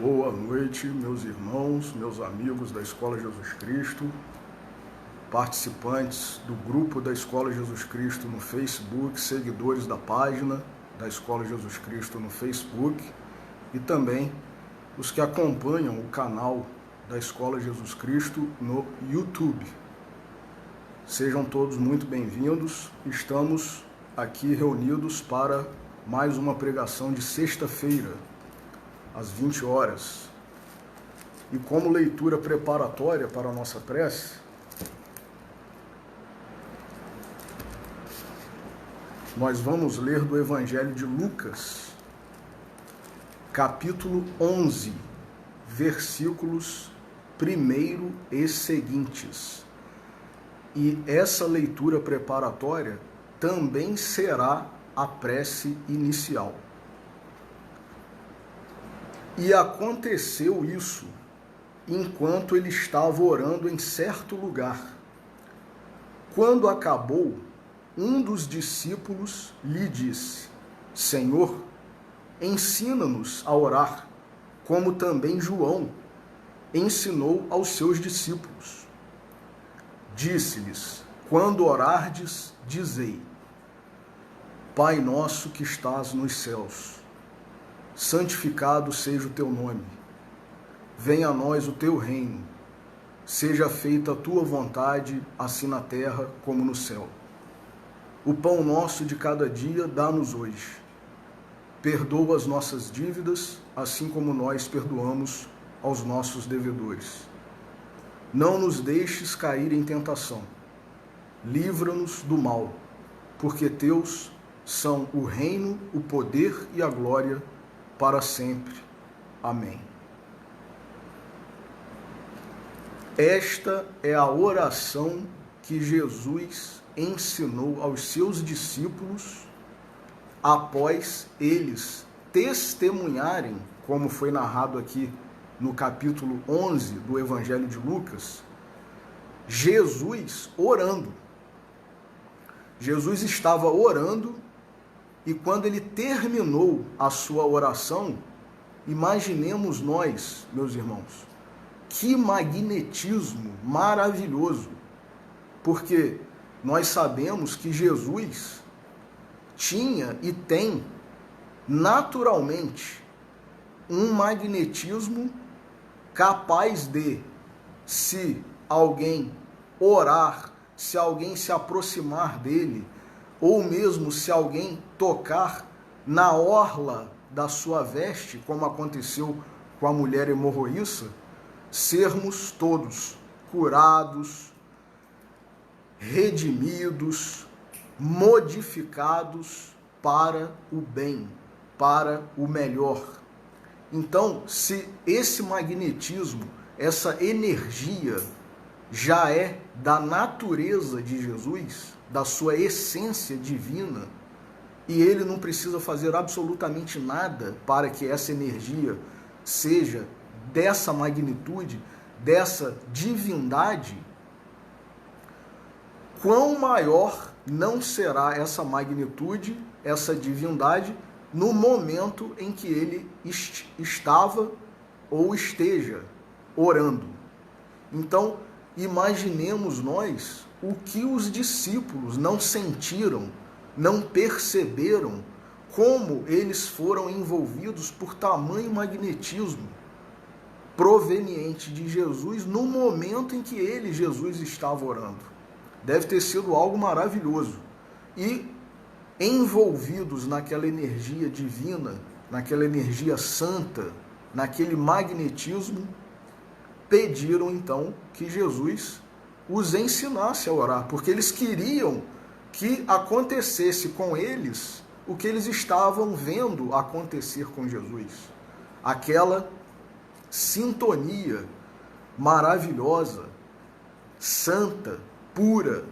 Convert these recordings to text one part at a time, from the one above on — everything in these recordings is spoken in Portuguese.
Boa noite, meus irmãos, meus amigos da Escola Jesus Cristo, participantes do grupo da Escola Jesus Cristo no Facebook, seguidores da página da Escola Jesus Cristo no Facebook e também os que acompanham o canal da Escola Jesus Cristo no YouTube. Sejam todos muito bem-vindos. Estamos aqui reunidos para mais uma pregação de sexta-feira, às 20 horas. E como leitura preparatória para a nossa prece, nós vamos ler do Evangelho de Lucas, capítulo 11, versículos 1 e seguintes. E essa leitura preparatória também será a prece inicial. E aconteceu isso enquanto ele estava orando em certo lugar. Quando acabou, um dos discípulos lhe disse: Senhor, ensina-nos a orar, como também João ensinou aos seus discípulos. Disse-lhes: quando orardes, dizei: Pai nosso que estás nos céus, santificado seja o teu nome. Venha a nós o teu reino. Seja feita a tua vontade, assim na terra como no céu. O pão nosso de cada dia dá-nos hoje. Perdoa as nossas dívidas, assim como nós perdoamos aos nossos devedores. Não nos deixes cair em tentação. Livra-nos do mal, porque teus são o reino, o poder e a glória para sempre. Amém. Esta é a oração que Jesus ensinou aos seus discípulos após eles testemunharem, como foi narrado aqui no capítulo 11 do Evangelho de Lucas, Jesus orando. Jesus estava orando e quando ele terminou a sua oração, imaginemos nós, meus irmãos, que magnetismo maravilhoso, porque nós sabemos que Jesus tinha e tem naturalmente um magnetismo capaz de, se alguém orar, se alguém se aproximar dele, ou mesmo se alguém tocar na orla da sua veste, como aconteceu com a mulher hemorroíça, sermos todos curados, redimidos, modificados para o bem, para o melhor. Então, se esse magnetismo, essa energia já é da natureza de Jesus, da sua essência divina, e ele não precisa fazer absolutamente nada para que essa energia seja dessa magnitude, dessa divindade, quão maior não será essa magnitude, essa divindade, no momento em que ele estava ou esteja orando. Então, imaginemos nós o que os discípulos não sentiram, não perceberam, como eles foram envolvidos por tamanho magnetismo proveniente de Jesus no momento em que ele, Jesus, estava orando. Deve ter sido algo maravilhoso. E envolvidos naquela energia divina, naquela energia santa, naquele magnetismo, pediram então que Jesus os ensinasse a orar, porque eles queriam que acontecesse com eles o que eles estavam vendo acontecer com Jesus. Aquela sintonia maravilhosa, santa, pura,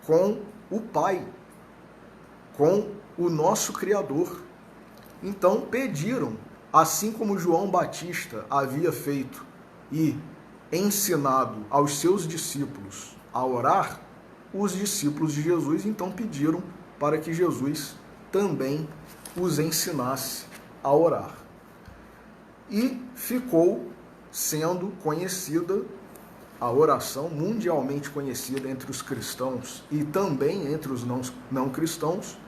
com o Pai, com o nosso Criador. Então pediram, assim como João Batista havia feito e ensinado aos seus discípulos a orar, os discípulos de Jesus então pediram para que Jesus também os ensinasse a orar. e ficou sendo conhecida a oração, mundialmente conhecida entre os cristãos e também entre os não cristãos,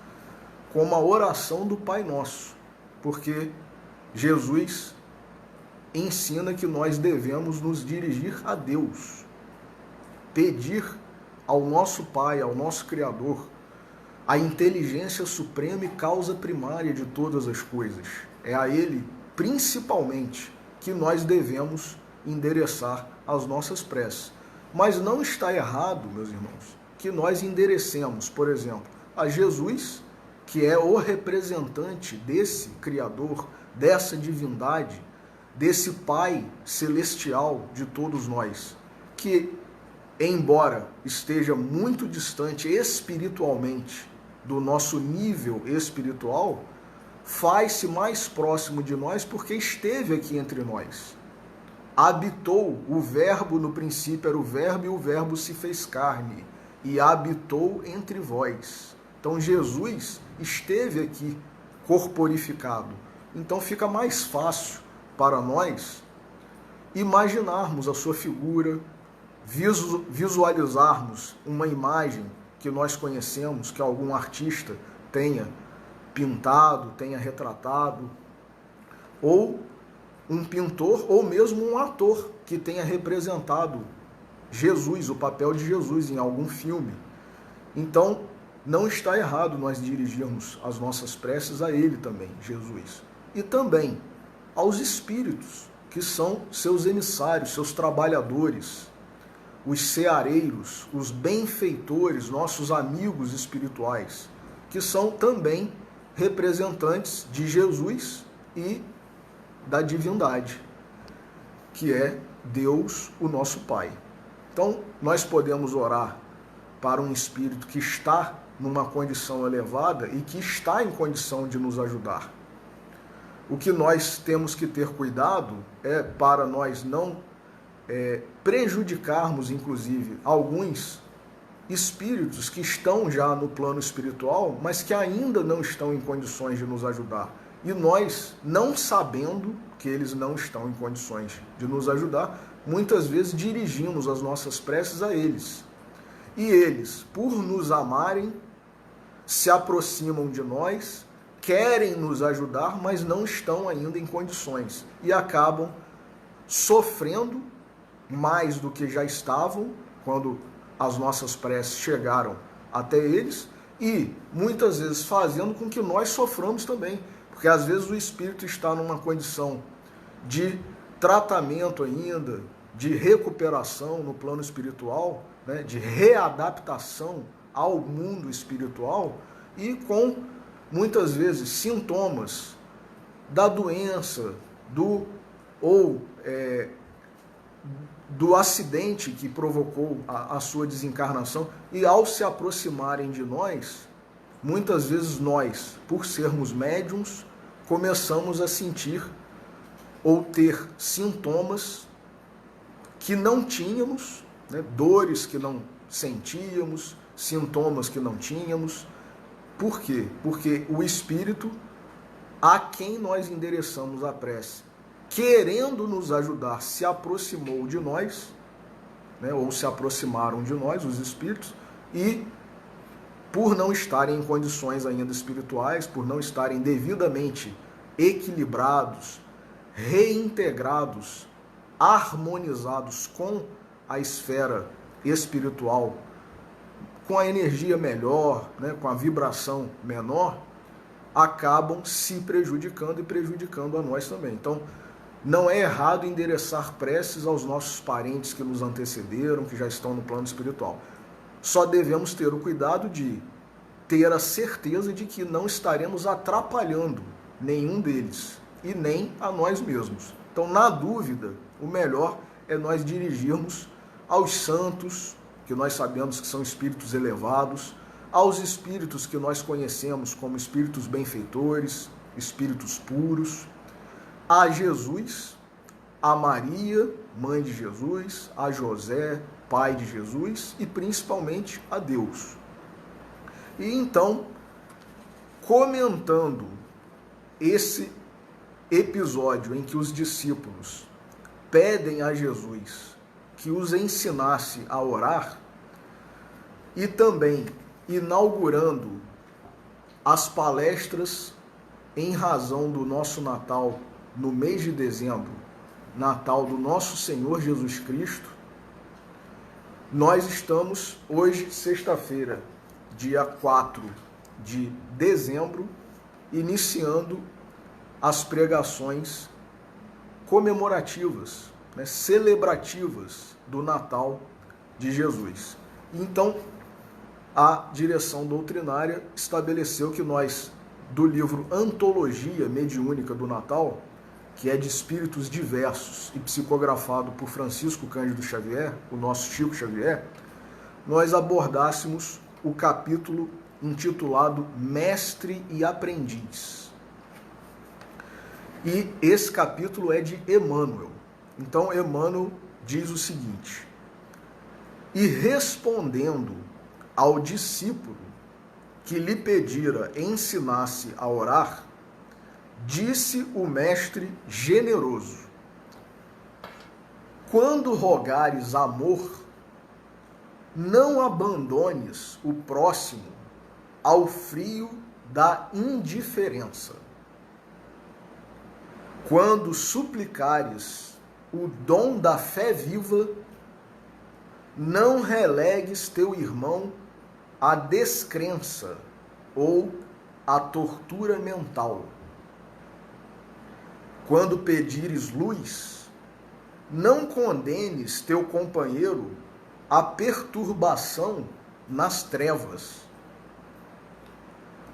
como a oração do Pai Nosso, porque Jesus ensina que nós devemos nos dirigir a Deus, pedir ao nosso Pai, ao nosso Criador, a inteligência suprema e causa primária de todas as coisas. É a Ele, principalmente, que nós devemos endereçar as nossas preces. Mas não está errado, meus irmãos, que nós enderecemos, por exemplo, a Jesus, que é o representante desse Criador, dessa divindade, desse Pai celestial de todos nós, que, embora esteja muito distante espiritualmente do nosso nível espiritual, faz-se mais próximo de nós porque esteve aqui entre nós. Habitou, o verbo no princípio era o verbo e o verbo se fez carne e habitou entre vós. Então Jesus esteve aqui corporificado. Então fica mais fácil para nós imaginarmos a sua figura, visualizarmos uma imagem que nós conhecemos, que algum artista tenha pintado, tenha retratado, ou um pintor, ou mesmo um ator que tenha representado Jesus, o papel de Jesus em algum filme. Então, não está errado nós dirigirmos as nossas preces a Ele também, Jesus. E também aos espíritos, que são seus emissários, seus trabalhadores, os ceareiros, os benfeitores, nossos amigos espirituais, que são também representantes de Jesus e da divindade, que é Deus, o nosso Pai. Então, nós podemos orar para um espírito que está numa condição elevada e que está em condição de nos ajudar. O que nós temos que ter cuidado é para nós não prejudicarmos, inclusive, alguns espíritos que estão já no plano espiritual, mas que ainda não estão em condições de nos ajudar. E nós, não sabendo que eles não estão em condições de nos ajudar, muitas vezes dirigimos as nossas preces a eles. E eles, por nos amarem, se aproximam de nós, querem nos ajudar, mas não estão ainda em condições. E acabam sofrendo mais do que já estavam quando as nossas preces chegaram até eles, e muitas vezes fazendo com que nós soframos também, porque às vezes o espírito está numa condição de tratamento ainda, de recuperação no plano espiritual, né, de readaptação ao mundo espiritual, e com muitas vezes sintomas da doença, do acidente que provocou a sua desencarnação, e ao se aproximarem de nós, muitas vezes nós, por sermos médiums, começamos a sentir ou ter sintomas que não tínhamos, né? Dores que não sentíamos, sintomas que não tínhamos. Por quê? Porque o espírito a quem nós endereçamos a prece, querendo nos ajudar, se aproximou de nós, né, ou se aproximaram de nós, os espíritos, e por não estarem em condições ainda espirituais, por não estarem devidamente equilibrados, reintegrados, harmonizados com a esfera espiritual, com a energia melhor, né, com a vibração menor, acabam se prejudicando e prejudicando a nós também. Então, não é errado endereçar preces aos nossos parentes que nos antecederam, que já estão no plano espiritual. Só devemos ter o cuidado de ter a certeza de que não estaremos atrapalhando nenhum deles e nem a nós mesmos. Então, na dúvida, o melhor é nós dirigirmos aos santos, que nós sabemos que são espíritos elevados, aos espíritos que nós conhecemos como espíritos benfeitores, espíritos puros, a Jesus, a Maria, mãe de Jesus, a José, pai de Jesus, e principalmente a Deus. E então, comentando esse episódio em que os discípulos pedem a Jesus que os ensinasse a orar, e também inaugurando as palestras em razão do nosso Natal no mês de dezembro, Natal do nosso Senhor Jesus Cristo, nós estamos hoje, sexta-feira, dia 4 de dezembro, iniciando as pregações comemorativas, celebrativas do Natal de Jesus. Então, a direção doutrinária estabeleceu que nós, do livro Antologia Mediúnica do Natal, que é de espíritos diversos e psicografado por Francisco Cândido Xavier, o nosso Chico Xavier, nós abordássemos o capítulo intitulado Mestre e Aprendiz. E esse capítulo é de Emmanuel. Então, Emmanuel diz o seguinte: e respondendo ao discípulo que lhe pedira ensinasse a orar, disse o mestre generoso: quando rogares amor, não abandones o próximo ao frio da indiferença. Quando suplicares o dom da fé viva, não relegues teu irmão à descrença ou à tortura mental. Quando pedires luz, não condenes teu companheiro à perturbação nas trevas.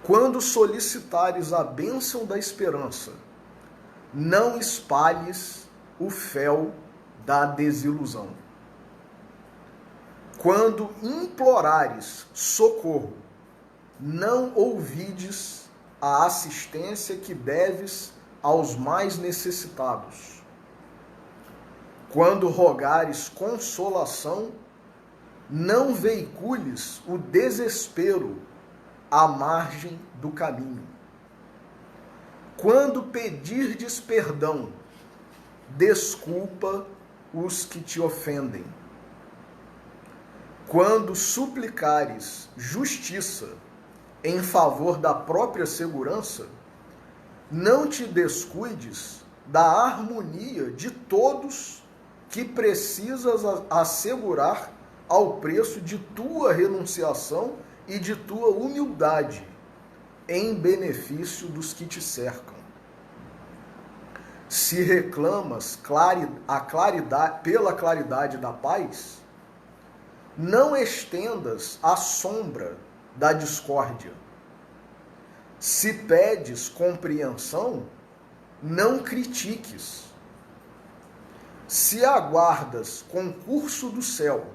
Quando solicitares a bênção da esperança, não espalhes o fel da desilusão. Quando implorares socorro, não ouvides a assistência que deves aos mais necessitados. Quando rogares consolação, não veicules o desespero à margem do caminho. Quando pedirdes perdão, desculpa os que te ofendem. Quando suplicares justiça em favor da própria segurança, não te descuides da harmonia de todos que precisas assegurar ao preço de tua renunciação e de tua humildade, em benefício dos que te cercam. Se reclamas pela claridade da paz, não estendas a sombra da discórdia. Se pedes compreensão, não critiques. Se aguardas concurso do céu,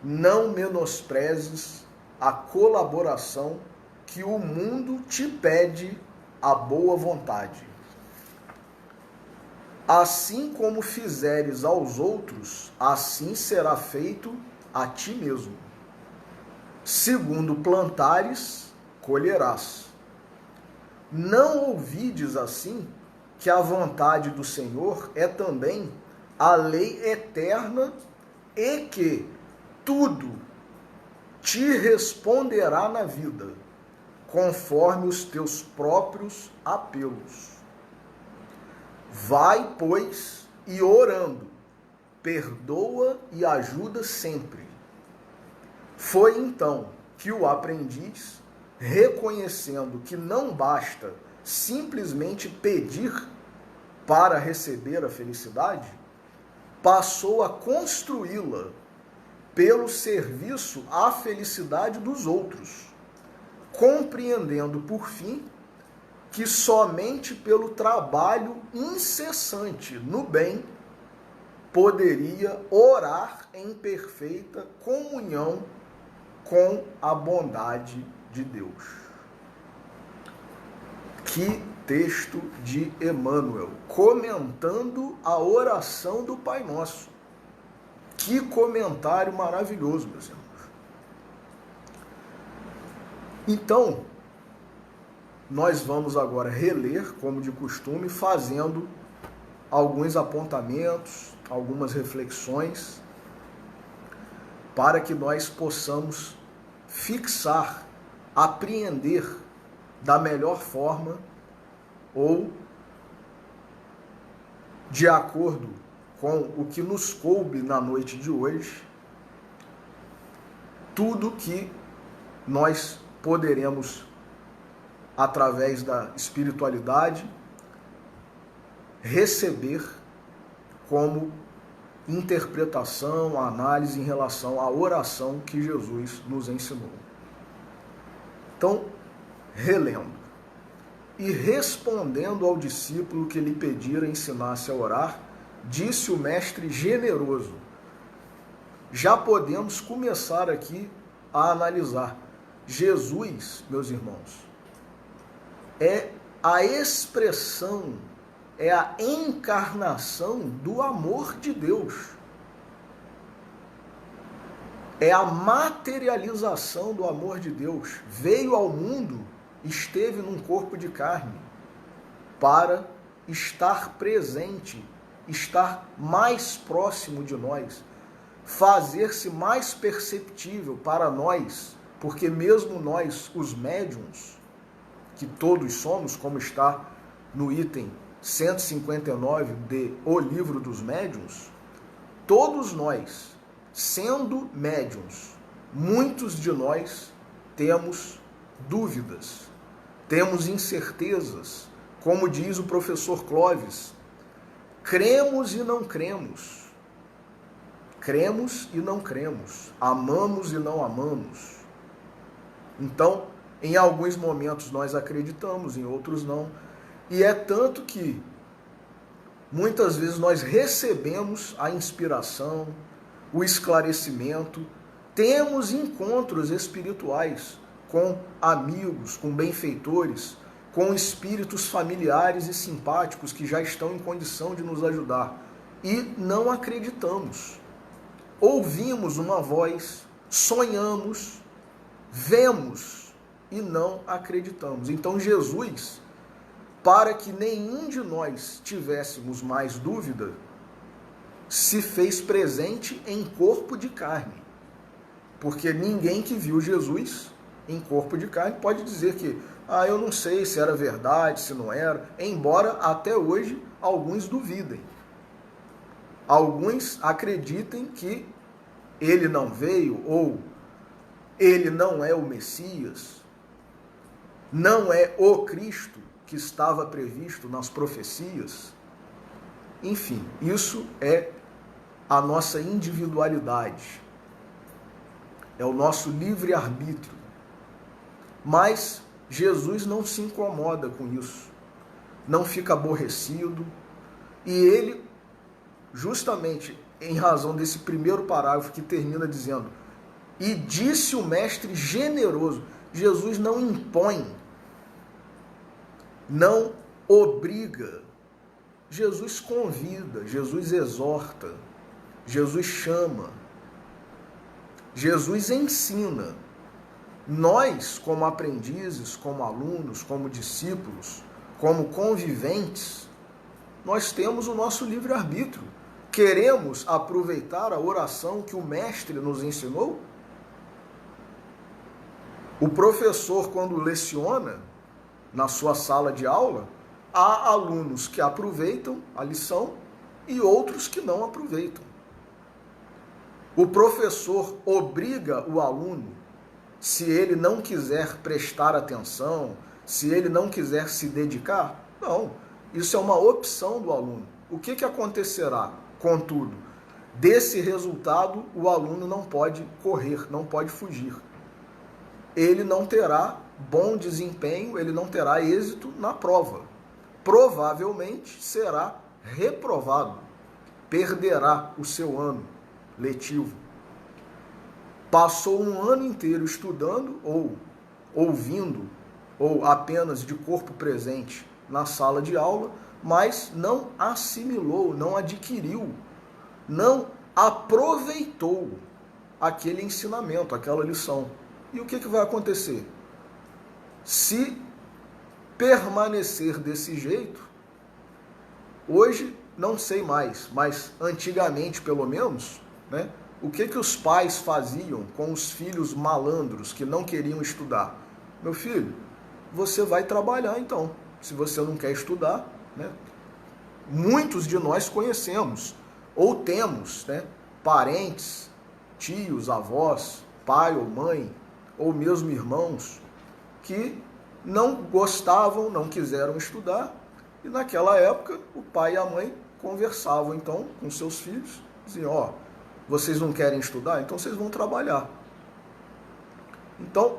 não menosprezes a colaboração que o mundo te pede à boa vontade. Assim como fizeres aos outros, assim será feito a ti mesmo. Segundo plantares, colherás. Não ouvides assim que a vontade do Senhor é também a lei eterna e que tudo te responderá na vida, conforme os teus próprios apelos. Vai, pois, e orando, perdoa e ajuda sempre. Foi então que o aprendiz, reconhecendo que não basta simplesmente pedir para receber a felicidade, passou a construí-la pelo serviço à felicidade dos outros, compreendendo, por fim, que somente pelo trabalho incessante no bem poderia orar em perfeita comunhão com a bondade de Deus. Que texto de Emmanuel, comentando a oração do Pai Nosso. Que comentário maravilhoso, meus irmãos. Então, nós vamos agora reler, como de costume, fazendo alguns apontamentos, algumas reflexões, para que nós possamos fixar, apreender da melhor forma ou de acordo com o que nos coube na noite de hoje, tudo que nós poderemos, através da espiritualidade, receber como interpretação, análise em relação à oração que Jesus nos ensinou. Então, relendo e respondendo ao discípulo que lhe pedira ensinasse a orar, disse o mestre generoso. Já podemos começar aqui a analisar. Jesus, meus irmãos, é a expressão, é a encarnação do amor de Deus. É a materialização do amor de Deus. Veio ao mundo, esteve num corpo de carne, para estar presente, estar mais próximo de nós, fazer-se mais perceptível para nós, porque mesmo nós, os médiuns, que todos somos, como está no item 159 de O Livro dos Médiuns, todos nós, sendo médiuns, muitos de nós temos dúvidas, temos incertezas, como diz o professor Clóvis, cremos e não cremos, cremos e não cremos, amamos e não amamos. Então, em alguns momentos nós acreditamos, em outros não, e é tanto que muitas vezes nós recebemos a inspiração, o esclarecimento, temos encontros espirituais com amigos, com benfeitores, com espíritos familiares e simpáticos que já estão em condição de nos ajudar. E não acreditamos. Ouvimos uma voz, sonhamos, vemos e não acreditamos. Então Jesus, para que nenhum de nós tivéssemos mais dúvida, se fez presente em corpo de carne. Porque ninguém que viu Jesus em corpo de carne pode dizer que eu não sei se era verdade, se não era, embora até hoje alguns duvidem. Alguns acreditem que ele não veio ou ele não é o Messias, não é o Cristo que estava previsto nas profecias. Enfim, isso é a nossa individualidade, é o nosso livre-arbítrio. Mas Jesus não se incomoda com isso, não fica aborrecido, e ele, justamente em razão desse primeiro parágrafo que termina dizendo, e disse o mestre generoso, Jesus não impõe, não obriga, Jesus convida, Jesus exorta, Jesus chama, Jesus ensina. Nós, como aprendizes, como alunos, como discípulos, como conviventes, nós temos o nosso livre-arbítrio. Queremos aproveitar a oração que o mestre nos ensinou? O professor, quando leciona na sua sala de aula, há alunos que aproveitam a lição e outros que não aproveitam. O professor obriga o aluno, se ele não quiser prestar atenção, se ele não quiser se dedicar? Não, isso é uma opção do aluno. O que acontecerá, contudo? Desse resultado, o aluno não pode correr, não pode fugir. Ele não terá bom desempenho, ele não terá êxito na prova. Provavelmente será reprovado, perderá o seu ano letivo. Passou um ano inteiro estudando, ou ouvindo, ou apenas de corpo presente na sala de aula, mas não assimilou, não adquiriu, não aproveitou aquele ensinamento, aquela lição. E o que vai acontecer? Se permanecer desse jeito, hoje não sei mais, mas antigamente pelo menos, né, o que os pais faziam com os filhos malandros que não queriam estudar? Meu filho, você vai trabalhar então, se você não quer estudar, né? Muitos de nós conhecemos ou temos, né, parentes, tios, avós, pai ou mãe, ou mesmo irmãos, que não gostavam, não quiseram estudar, e naquela época o pai e a mãe conversavam então com seus filhos, diziam, ó, vocês não querem estudar? Então vocês vão trabalhar. Então,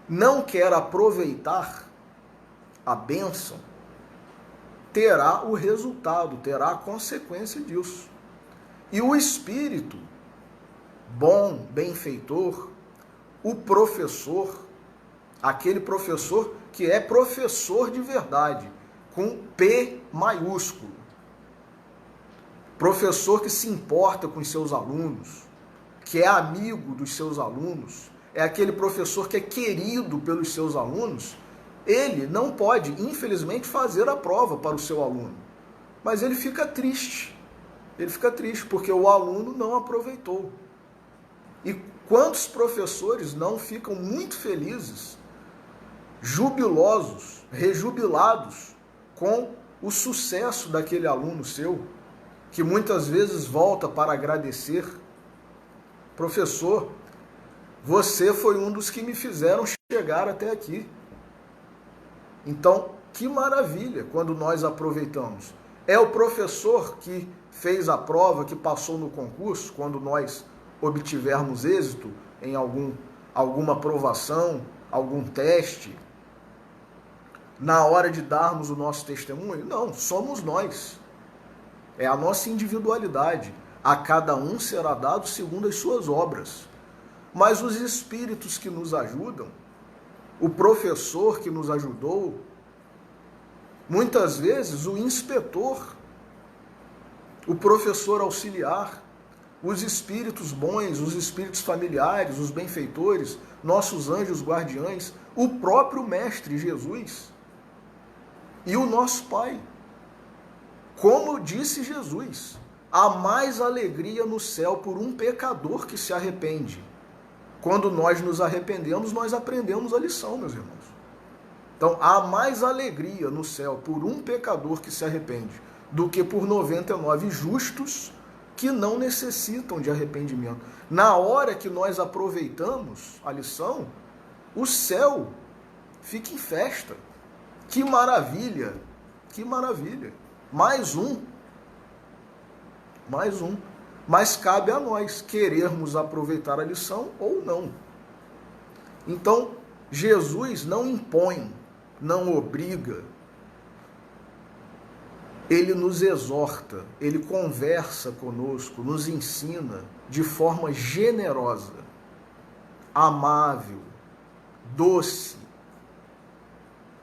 não quer aproveitar a bênção, terá o resultado, terá a consequência disso. E o espírito bom, benfeitor, o professor, aquele professor que é professor de verdade, com P maiúsculo, professor que se importa com os seus alunos, que é amigo dos seus alunos, é aquele professor que é querido pelos seus alunos, ele não pode, infelizmente, fazer a prova para o seu aluno. Mas ele fica triste. Ele fica triste porque o aluno não aproveitou. E quantos professores não ficam muito felizes, jubilosos, rejubilados com o sucesso daquele aluno seu, que muitas vezes volta para agradecer. Professor, você foi um dos que me fizeram chegar até aqui. Então, que maravilha quando nós aproveitamos. É o professor que fez a prova, que passou no concurso, quando nós obtivermos êxito em alguma aprovação, algum teste, na hora de darmos o nosso testemunho? Não, somos nós. É a nossa individualidade. A cada um será dado segundo as suas obras. Mas os espíritos que nos ajudam, o professor que nos ajudou, muitas vezes o inspetor, o professor auxiliar, os espíritos bons, os espíritos familiares, os benfeitores, nossos anjos guardiães, o próprio Mestre Jesus e o nosso Pai. Como disse Jesus, há mais alegria no céu por um pecador que se arrepende. Quando nós nos arrependemos, nós aprendemos a lição, meus irmãos. Então, há mais alegria no céu por um pecador que se arrepende do que por 99 justos que não necessitam de arrependimento. Na hora que nós aproveitamos a lição, o céu fica em festa. Que maravilha! Que maravilha! Mais um. Mais um. Mas cabe a nós querermos aproveitar a lição ou não. Então, Jesus não impõe, não obriga. Ele nos exorta, ele conversa conosco, nos ensina de forma generosa, amável, doce.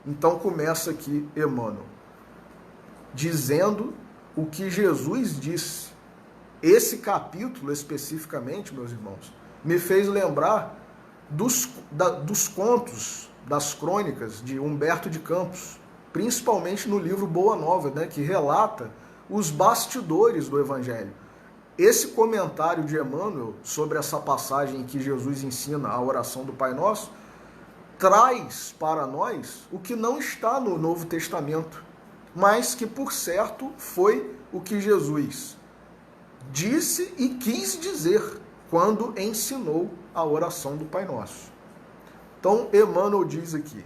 Então começa aqui Emmanuel, dizendo o que Jesus disse. Esse capítulo especificamente, meus irmãos, me fez lembrar dos contos, das crônicas de Humberto de Campos, principalmente no livro Boa Nova, né, que relata os bastidores do Evangelho. Esse comentário de Emmanuel sobre essa passagem em que Jesus ensina a oração do Pai Nosso, traz para nós o que não está no Novo Testamento, mas que, por certo, foi o que Jesus disse e quis dizer quando ensinou a oração do Pai Nosso. Então, Emmanuel diz aqui,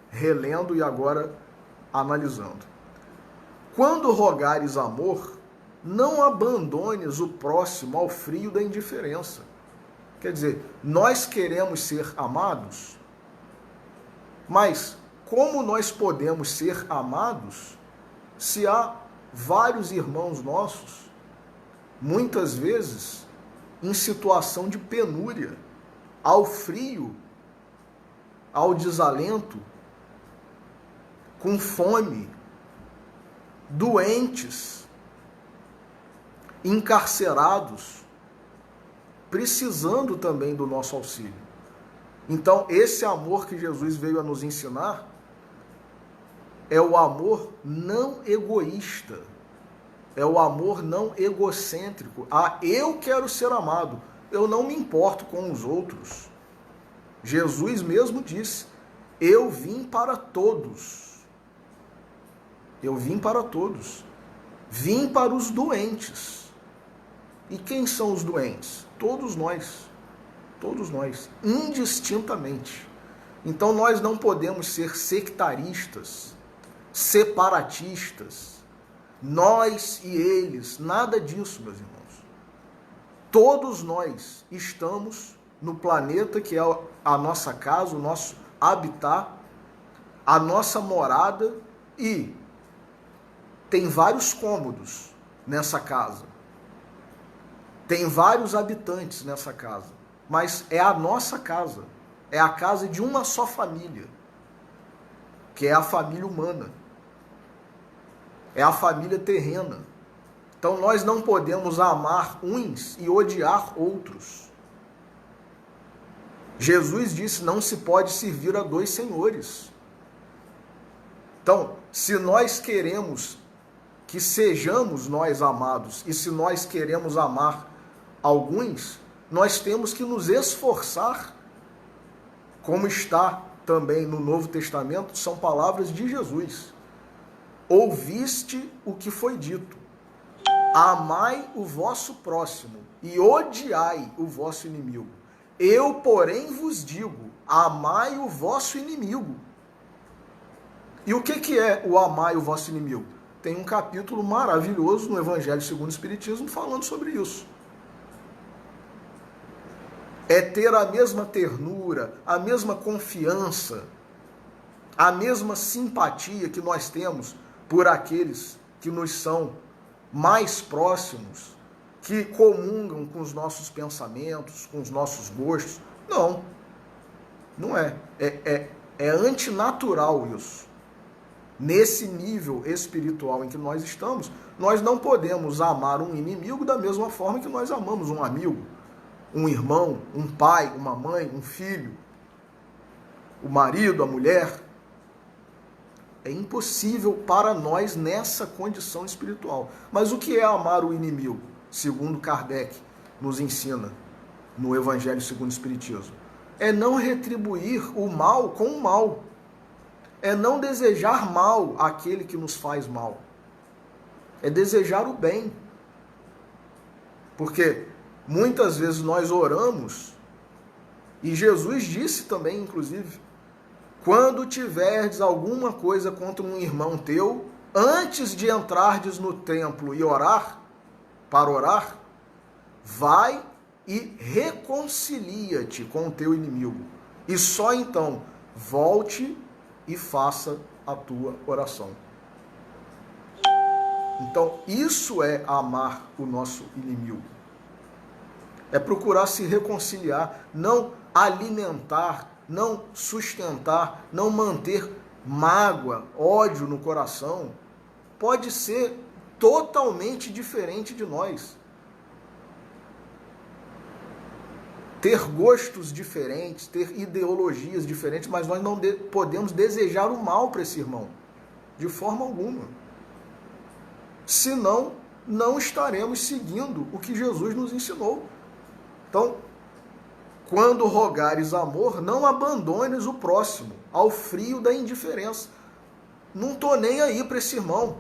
relendo e agora analisando: quando rogares amor, não abandones o próximo ao frio da indiferença. Quer dizer, nós queremos ser amados, mas como nós podemos ser amados se há vários irmãos nossos, muitas vezes em situação de penúria, ao frio, ao desalento, com fome, doentes, encarcerados, precisando também do nosso auxílio. Então, esse amor que Jesus veio a nos ensinar é o amor não egoísta, é o amor não egocêntrico. Eu quero ser amado, eu não me importo com os outros. Jesus mesmo disse, eu vim para todos. Eu vim para todos. Vim para os doentes. E quem são os doentes? Todos nós. Todos nós, indistintamente. Então nós não podemos ser sectaristas, separatistas, nós e eles, nada disso, meus irmãos. Todos nós estamos no planeta que é a nossa casa, o nosso habitat, a nossa morada, e tem vários cômodos nessa casa. Tem vários habitantes nessa casa, mas é a nossa casa, é a casa de uma só família, que é a família humana, é a família terrena. Então nós não podemos amar uns e odiar outros. Jesus disse, não se pode servir a dois senhores. Então, se nós queremos que sejamos nós amados, e se nós queremos amar alguns, nós temos que nos esforçar, como está também no Novo Testamento, são palavras de Jesus. Ouviste o que foi dito, amai o vosso próximo e odiai o vosso inimigo. Eu, porém, vos digo, amai o vosso inimigo. E o que é o amai o vosso inimigo? Tem um capítulo maravilhoso no Evangelho segundo o Espiritismo falando sobre isso. É ter a mesma ternura, a mesma confiança, a mesma simpatia que nós temos por aqueles que nos são mais próximos, que comungam com os nossos pensamentos, com os nossos gostos. Não, não é. É antinatural isso. Nesse nível espiritual em que nós estamos, nós não podemos amar um inimigo da mesma forma que nós amamos um amigo, um irmão, um pai, uma mãe, um filho, o marido, a mulher. É impossível para nós nessa condição espiritual. Mas o que é amar o inimigo? Segundo Kardec nos ensina no Evangelho segundo o Espiritismo. É não retribuir o mal com o mal. É não desejar mal àquele que nos faz mal. É desejar o bem. Porque muitas vezes nós oramos, e Jesus disse também, inclusive, quando tiverdes alguma coisa contra um irmão teu, antes de entrardes no templo e orar, para orar, vai e reconcilia-te com o teu inimigo. E só então volte e faça a tua oração. Então, isso é amar o nosso inimigo. É procurar se reconciliar, não alimentar, não sustentar, não manter mágoa, ódio no coração. Pode ser totalmente diferente de nós. Ter gostos diferentes, ter ideologias diferentes, mas nós não podemos desejar o mal para esse irmão, de forma alguma. Senão, não estaremos seguindo o que Jesus nos ensinou. Então, quando rogares amor, não abandones o próximo ao frio da indiferença. Não estou nem aí para esse irmão.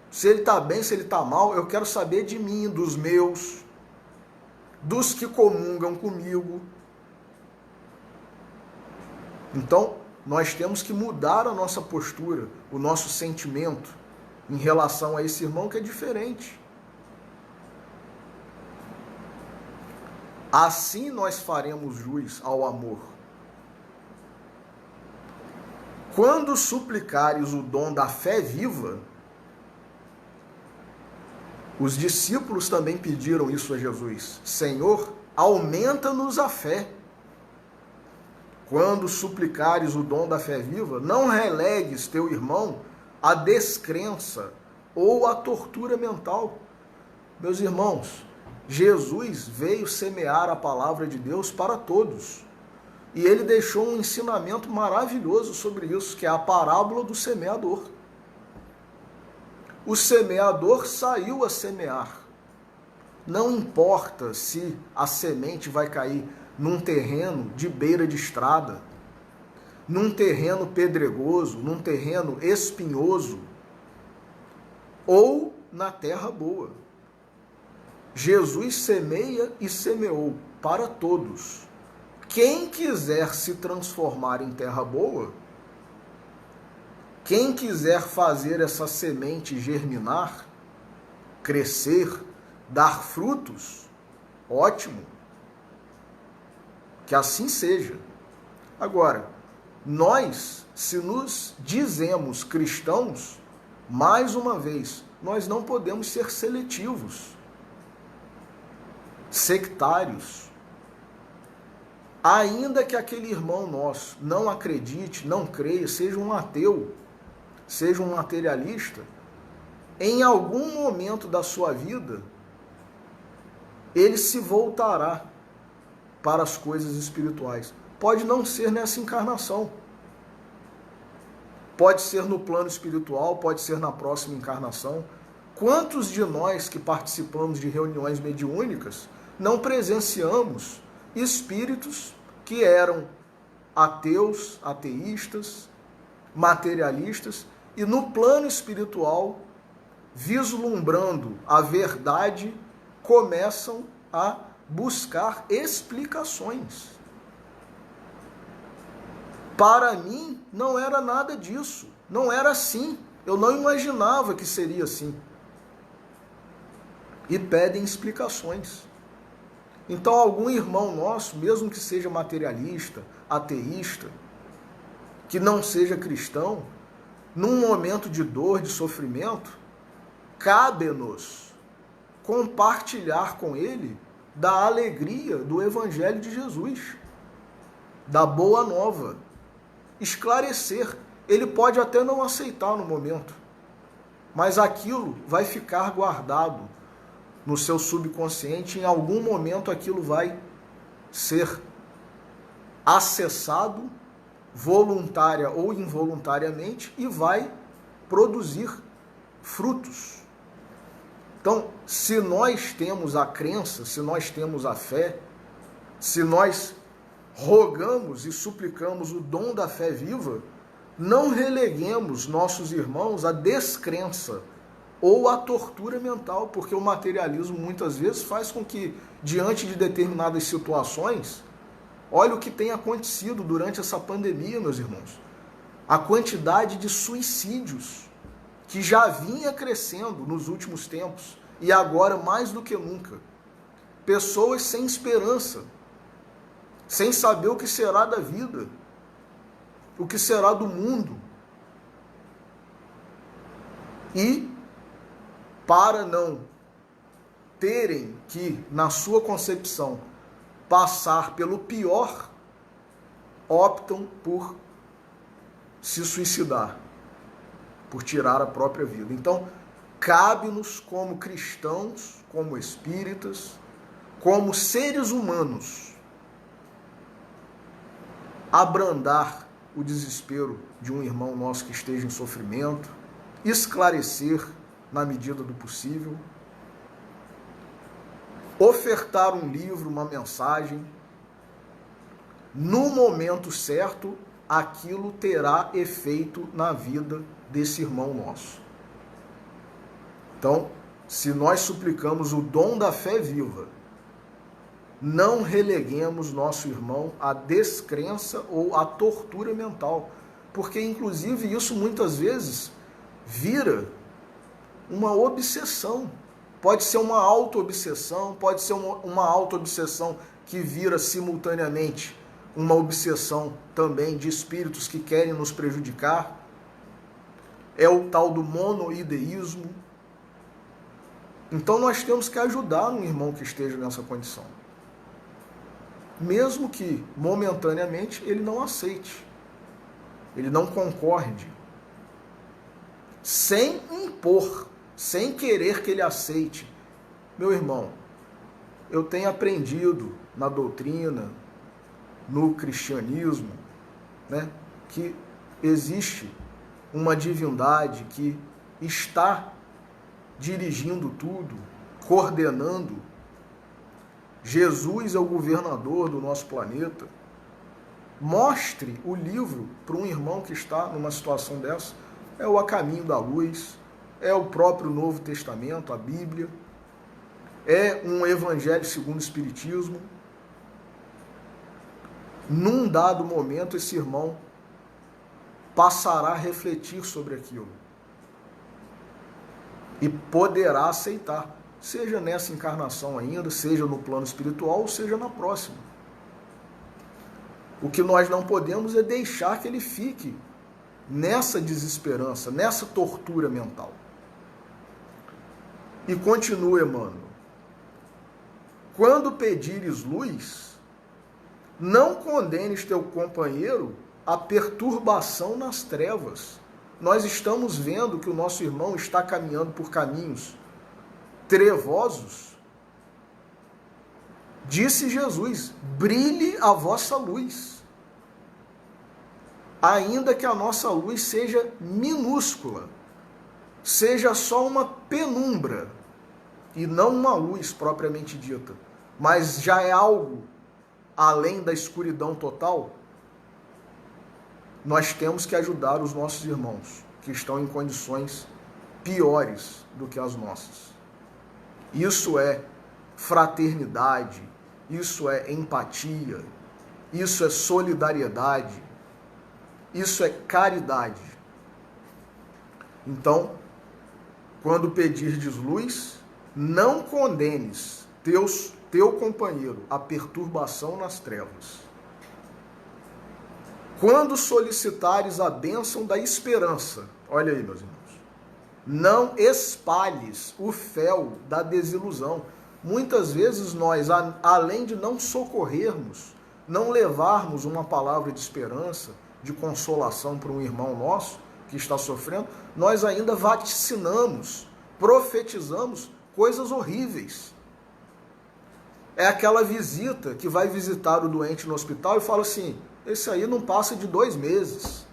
Se ele está bem, se ele está mal, eu quero saber de mim, dos meus, dos que comungam comigo. Então, nós temos que mudar a nossa postura, o nosso sentimento em relação a esse irmão que é diferente. Assim nós faremos jus ao amor. Quando suplicares o dom da fé viva, os discípulos também pediram isso a Jesus. Senhor, aumenta-nos a fé. Quando suplicares o dom da fé viva, não relegues teu irmão à descrença ou à tortura mental. Meus irmãos, Jesus veio semear a palavra de Deus para todos. E ele deixou um ensinamento maravilhoso sobre isso, que é a parábola do semeador. O semeador saiu a semear. Não importa se a semente vai cair num terreno de beira de estrada, num terreno pedregoso, num terreno espinhoso, ou na terra boa. Jesus semeia e semeou para todos. Quem quiser se transformar em terra boa, quem quiser fazer essa semente germinar, crescer, dar frutos, ótimo. Que assim seja. Agora, nós, se nos dizemos cristãos, mais uma vez, nós não podemos ser seletivos, sectários. Ainda que aquele irmão nosso não acredite, não creia, seja um ateu, seja um materialista, em algum momento da sua vida, ele se voltará para as coisas espirituais. Pode não ser nessa encarnação. Pode ser no plano espiritual, pode ser na próxima encarnação. Quantos de nós que participamos de reuniões mediúnicas não presenciamos espíritos que eram ateus, ateístas, materialistas, e no plano espiritual, vislumbrando a verdade, começam a buscar explicações. Para mim, não era nada disso. Não era assim. Eu não imaginava que seria assim. E pedem explicações. Então, algum irmão nosso, mesmo que seja materialista, ateísta, que não seja cristão, num momento de dor, de sofrimento, cabe-nos compartilhar com ele da alegria do Evangelho de Jesus, da boa nova, esclarecer. Ele pode até não aceitar no momento, mas aquilo vai ficar guardado no seu subconsciente. Em algum momento aquilo vai ser acessado, voluntária ou involuntariamente, e vai produzir frutos. Então, se nós temos a crença, se nós temos a fé, se nós rogamos e suplicamos o dom da fé viva, não releguemos nossos irmãos à descrença ou à tortura mental, porque o materialismo muitas vezes faz com que, diante de determinadas situações, olha o que tem acontecido durante essa pandemia, meus irmãos. A quantidade de suicídios que já vinha crescendo nos últimos tempos, e agora mais do que nunca. Pessoas sem esperança, sem saber o que será da vida, o que será do mundo. E, para não terem que, na sua concepção, passar pelo pior, optam por se suicidar, por tirar a própria vida. Então, cabe-nos como cristãos, como espíritas, como seres humanos, abrandar o desespero de um irmão nosso que esteja em sofrimento, esclarecer na medida do possível, ofertar um livro, uma mensagem. No momento certo, aquilo terá efeito na vida desse irmão nosso. Então, se nós suplicamos o dom da fé viva, não releguemos nosso irmão à descrença ou à tortura mental, porque inclusive isso muitas vezes vira uma obsessão. Pode ser uma auto-obsessão, pode ser uma auto-obsessão que vira simultaneamente uma obsessão também de espíritos que querem nos prejudicar. É o tal do monoideísmo. Então nós temos que ajudar um irmão que esteja nessa condição, mesmo que momentaneamente ele não aceite, ele não concorde, sem impor, sem querer que ele aceite. Meu irmão, eu tenho aprendido na doutrina, no cristianismo, né, que existe uma divindade que está dirigindo tudo, coordenando. Jesus é o governador do nosso planeta. Mostre o livro para um irmão que está numa situação dessa. É o A Caminho da Luz, é o próprio Novo Testamento, a Bíblia, é um Evangelho segundo o Espiritismo. Num dado momento, esse irmão passará a refletir sobre aquilo e poderá aceitar, seja nessa encarnação ainda, seja no plano espiritual, seja na próxima. O que nós não podemos é deixar que ele fique nessa desesperança, nessa tortura mental. E continua Emmanuel: quando pedires luz, não condenes teu companheiro a perturbação nas trevas. Nós estamos vendo que o nosso irmão está caminhando por caminhos trevosos. Disse Jesus: brilhe a vossa luz. Ainda que a nossa luz seja minúscula, seja só uma penumbra, e não uma luz propriamente dita, mas já é algo além da escuridão total, nós temos que ajudar os nossos irmãos que estão em condições piores do que as nossas. Isso é fraternidade, isso é empatia, isso é solidariedade, isso é caridade. Então, quando pedirdes luz, não condenes teu companheiro a perturbação nas trevas. Quando solicitares a bênção da esperança, olha aí, meus irmãos, não espalhes o fel da desilusão. Muitas vezes nós, além de não socorrermos, não levarmos uma palavra de esperança, de consolação para um irmão nosso que está sofrendo, nós ainda vaticinamos, profetizamos coisas horríveis. É aquela visita que vai visitar o doente no hospital e fala assim: esse aí não passa de 2 meses.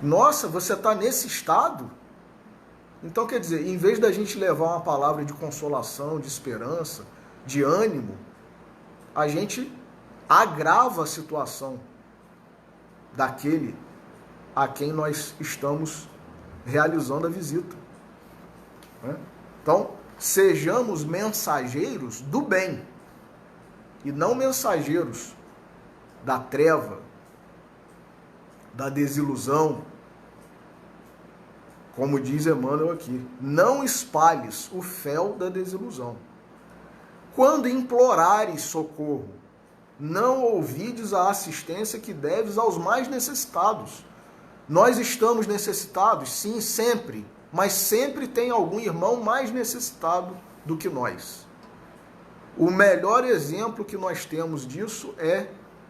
Nossa, você está nesse estado? Então, quer dizer, em vez da gente levar uma palavra de consolação, de esperança, de ânimo, a gente agrava a situação daquele a quem nós estamos realizando a visita. Então, sejamos mensageiros do bem e não mensageiros da treva, da desilusão. Como diz Emmanuel aqui, não espalhes o fel da desilusão. Quando implorares socorro, não ouvides a assistência que deves aos mais necessitados. Nós estamos necessitados, sim, sempre, mas sempre tem algum irmão mais necessitado do que nós. O melhor exemplo que nós temos disso é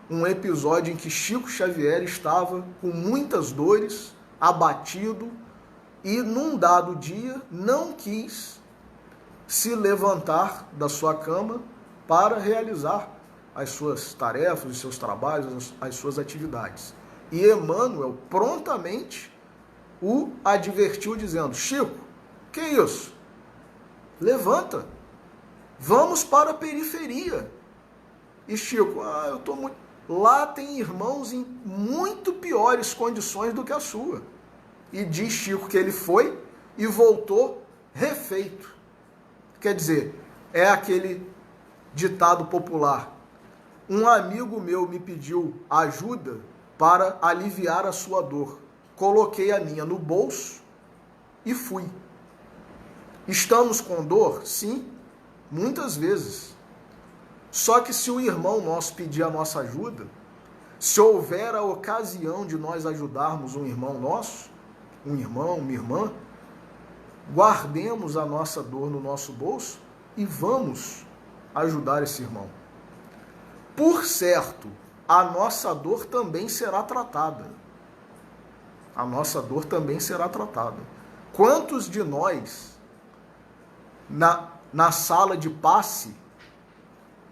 um episódio em que Chico Xavier estava com muitas dores, abatido, e num dado dia não quis se levantar da sua cama para realizar as suas tarefas, os seus trabalhos, as suas atividades. E Emmanuel prontamente o advertiu dizendo: Chico, que isso? Levanta, vamos para a periferia. E Chico: eu estou muito... Lá tem irmãos em muito piores condições do que a sua. E diz Chico que ele foi e voltou refeito. Quer dizer, é aquele ditado popular: um amigo meu me pediu ajuda para aliviar a sua dor. Coloquei a minha no bolso e fui. Estamos com dor? Sim, muitas vezes. Só que se o irmão nosso pedir a nossa ajuda, se houver a ocasião de nós ajudarmos um irmão nosso, um irmão, uma irmã, guardemos a nossa dor no nosso bolso e vamos ajudar esse irmão. Por certo, a nossa dor também será tratada. A nossa dor também será tratada. Quantos de nós, na sala de passe,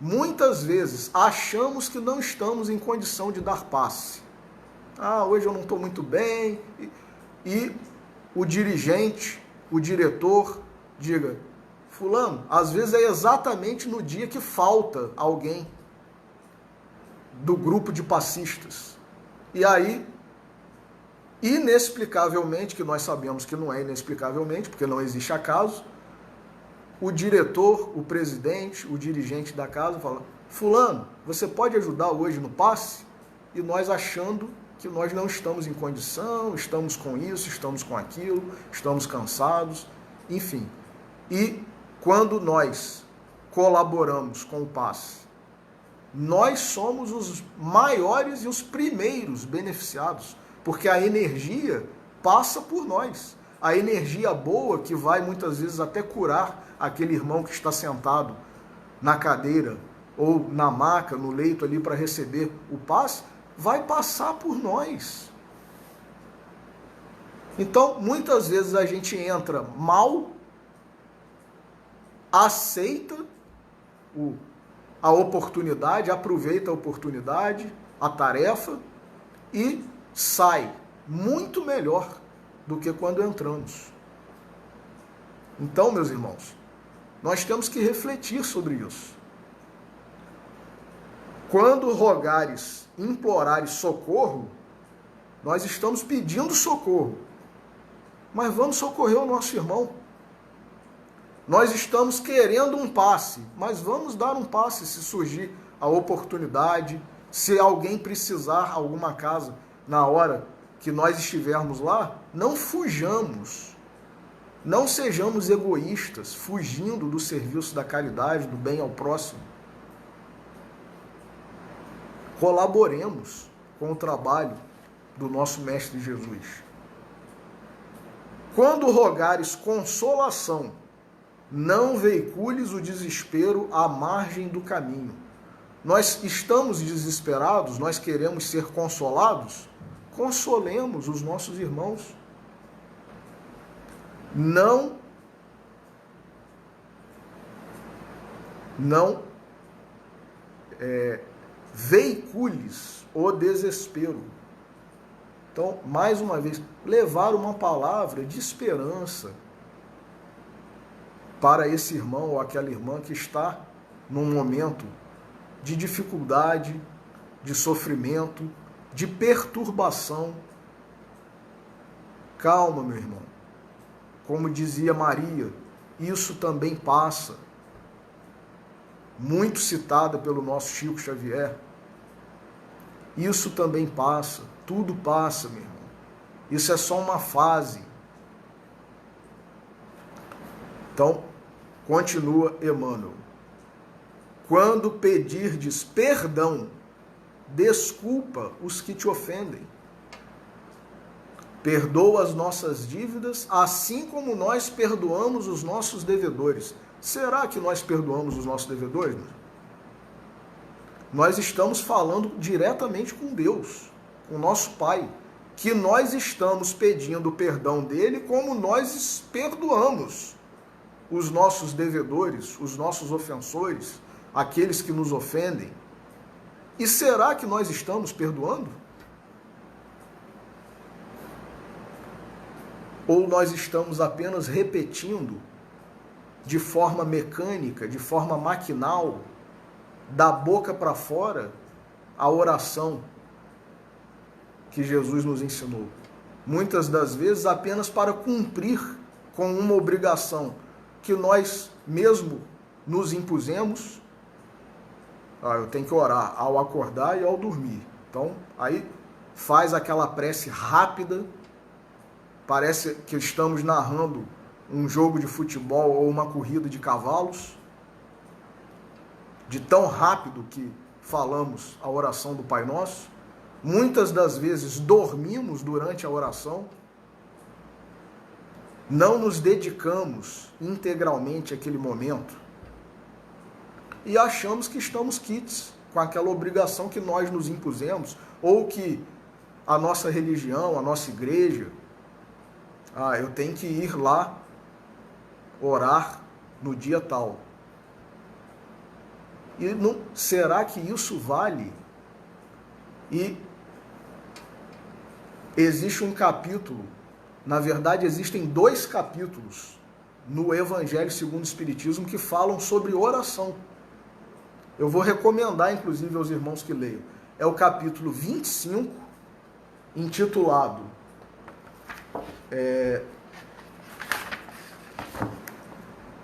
muitas vezes achamos que não estamos em condição de dar passe. Hoje eu não estou muito bem. E o dirigente, o diretor, diga, fulano, às vezes é exatamente no dia que falta alguém do grupo de passistas. E aí, inexplicavelmente, que nós sabemos que não é inexplicavelmente, porque não existe acaso, o diretor, o presidente, o dirigente da casa fala, fulano, você pode ajudar hoje no passe? E nós achando que nós não estamos em condição, estamos com isso, estamos com aquilo, estamos cansados, enfim. E quando nós colaboramos com o passe, nós somos os maiores e os primeiros beneficiados, porque a energia passa por nós. A energia boa que vai muitas vezes até curar aquele irmão que está sentado na cadeira ou na maca, no leito ali para receber o passe, vai passar por nós. Então, muitas vezes a gente entra mal, aceita a oportunidade, aproveita a oportunidade, a tarefa e sai muito melhor do que quando entramos. Então, meus irmãos, nós temos que refletir sobre isso. Quando rogares, implorares socorro, nós estamos pedindo socorro, mas vamos socorrer o nosso irmão. Nós estamos querendo um passe, mas vamos dar um passe se surgir a oportunidade, se alguém precisar alguma casa na hora que nós estivermos lá, não fujamos, não sejamos egoístas, fugindo do serviço da caridade, do bem ao próximo. Colaboremos com o trabalho do nosso Mestre Jesus. Quando rogares consolação, não veicules o desespero à margem do caminho. Nós estamos desesperados, nós queremos ser consolados, consolemos os nossos irmãos. Não veicules o desespero. Então, mais uma vez, levar uma palavra de esperança para esse irmão ou aquela irmã que está num momento de dificuldade, de sofrimento, de perturbação. Calma, meu irmão. Como dizia Maria, isso também passa. Muito citada pelo nosso Chico Xavier. Isso também passa. Tudo passa, meu irmão. Isso é só uma fase. Então, continua Emmanuel. Quando pedirdes perdão, desculpa os que te ofendem. Perdoa as nossas dívidas, assim como nós perdoamos os nossos devedores. Será que nós perdoamos os nossos devedores? Nós estamos falando diretamente com Deus, com o nosso Pai, que nós estamos pedindo perdão dele como nós perdoamos os nossos devedores, os nossos ofensores, aqueles que nos ofendem. E será que nós estamos perdoando? Ou nós estamos apenas repetindo de forma mecânica, de forma maquinal, da boca para fora, a oração que Jesus nos ensinou? Muitas das vezes apenas para cumprir com uma obrigação que nós mesmo nos impusemos. Eu tenho que orar ao acordar e ao dormir. Então, aí faz aquela prece rápida, parece que estamos narrando um jogo de futebol ou uma corrida de cavalos, de tão rápido que falamos a oração do Pai Nosso. Muitas das vezes dormimos durante a oração, não nos dedicamos integralmente àquele momento e achamos que estamos quites com aquela obrigação que nós nos impusemos ou que a nossa religião, a nossa igreja, eu tenho que ir lá orar no dia tal. E não, será que isso vale? E existe um capítulo, na verdade existem 2 capítulos no Evangelho segundo o Espiritismo que falam sobre oração. Eu vou recomendar, inclusive, aos irmãos que leiam. É o capítulo 25, intitulado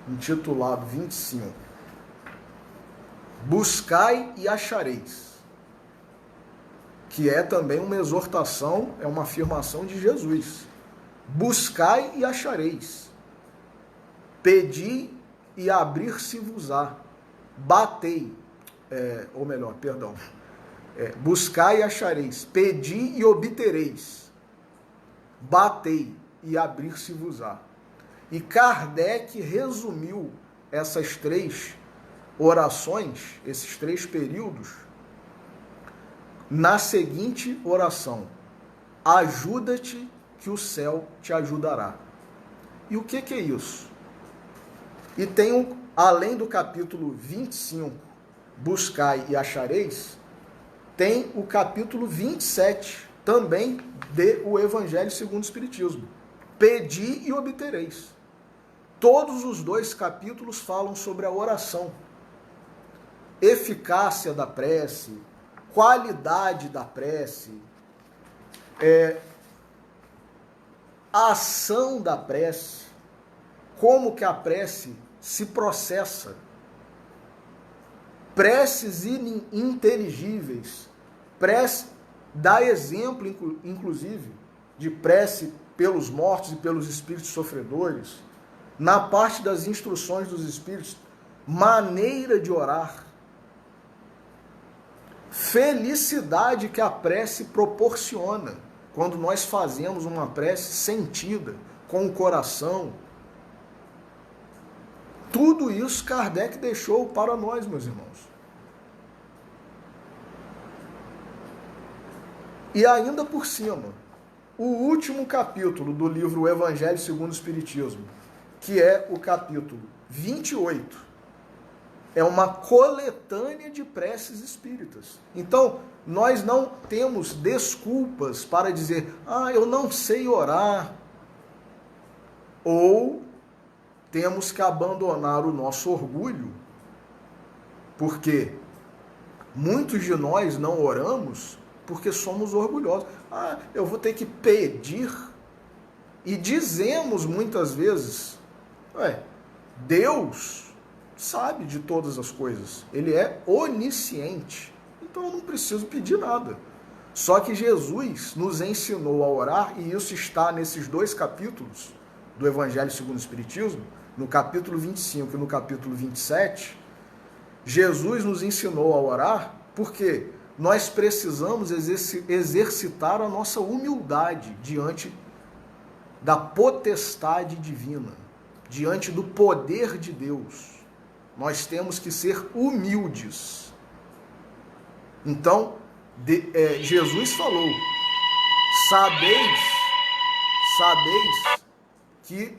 intitulado 25, Buscai e achareis, que é também uma exortação, é uma afirmação de Jesus. Buscai e achareis, pedi e abrir-se-vos-á, batei, buscai e achareis, pedi e obtereis, batei e abrir-se-vos-á. E Kardec resumiu essas 3 orações, esses 3 períodos, na seguinte oração: ajuda-te que o céu te ajudará. E o que é isso? E tem, além do capítulo 25, Buscai e achareis, tem o capítulo 27, também de o Evangelho segundo o Espiritismo, Pedi e obtereis. Todos os 2 capítulos falam sobre a oração, eficácia da prece, qualidade da prece, ação da prece, como que a prece se processa, preces ininteligíveis, prece, dá exemplo, inclusive, de prece pelos mortos e pelos espíritos sofredores, na parte das instruções dos espíritos, maneira de orar, felicidade que a prece proporciona, quando nós fazemos uma prece sentida, com o coração. Tudo isso Kardec deixou para nós, meus irmãos. E ainda por cima, o último capítulo do livro Evangelho segundo o Espiritismo, que é o capítulo 28, é uma coletânea de preces espíritas. Então, nós não temos desculpas para dizer, eu não sei orar, ou temos que abandonar o nosso orgulho, porque muitos de nós não oramos porque somos orgulhosos. Eu vou ter que pedir, e dizemos muitas vezes, Deus sabe de todas as coisas, Ele é onisciente, então eu não preciso pedir nada. Só que Jesus nos ensinou a orar, e isso está nesses 2 capítulos do Evangelho segundo o Espiritismo, no capítulo 25 e no capítulo 27, Jesus nos ensinou a orar porque nós precisamos exercitar a nossa humildade diante da potestade divina, diante do poder de Deus. Nós temos que ser humildes. Então, Jesus falou, sabeis que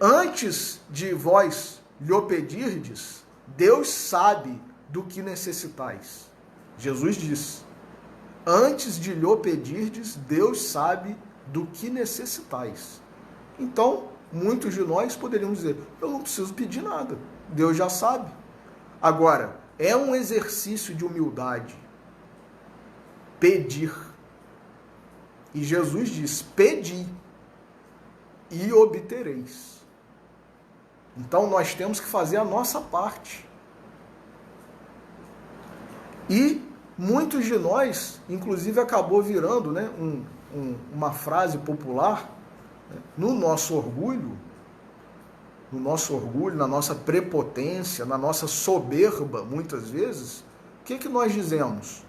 antes de vós lhe pedirdes, Deus sabe do que necessitais. Jesus disse, antes de lhe pedirdes, Deus sabe do que necessitais. Então, muitos de nós poderíamos dizer, eu não preciso pedir nada, Deus já sabe. Agora, é um exercício de humildade pedir. E Jesus diz, pedi e obtereis. Então nós temos que fazer a nossa parte. E muitos de nós, inclusive acabou virando, né, uma frase popular, né, no nosso orgulho, na nossa prepotência, na nossa soberba, muitas vezes, o que nós dizemos?